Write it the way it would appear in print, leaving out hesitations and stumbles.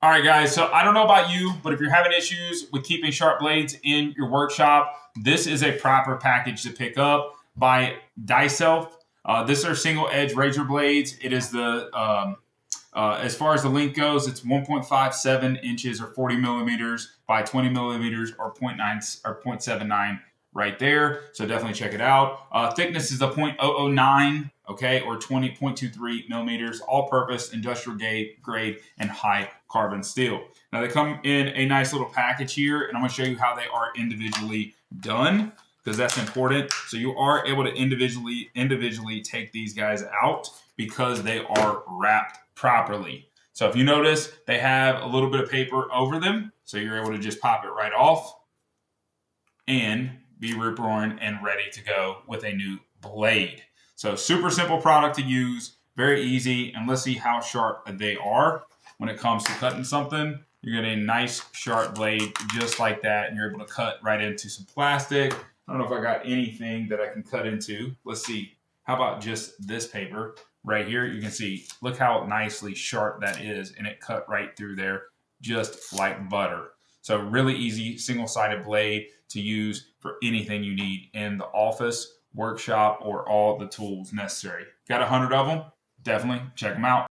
All right, guys. So I don't know about you, but if you're having issues with keeping sharp blades in your workshop, this is a proper package to pick up by DIYSELF. This are single edge razor blades. It is as far as the length goes, it's 1.57 inches or 40 millimeters by 20 millimeters or zero point 0.9 or 0.79 right there. So definitely check it out. Thickness is a 0.009, okay, or 20.23 millimeters, all-purpose, industrial grade, and high carbon steel. Now they come in a nice little package here, and I'm going to show you how they are individually done because that's important. So you are able to individually take these guys out because they are wrapped properly. So if you notice, they have a little bit of paper over them, so you're able to just pop it right off and be rip-roaring and ready to go with a new blade. So super simple product to use, very easy, and let's see how sharp they are when it comes to cutting something. You're getting a nice sharp blade just like that, and you're able to cut right into some plastic. I don't know if I got anything that I can cut into. Let's see. How about just this paper right here? You can see, look how nicely sharp that is, and it cut right through there just like butter. So really easy single-sided blade to use for anything you need in the office, workshop, or all the tools necessary. Got 100 of them? Definitely check them out.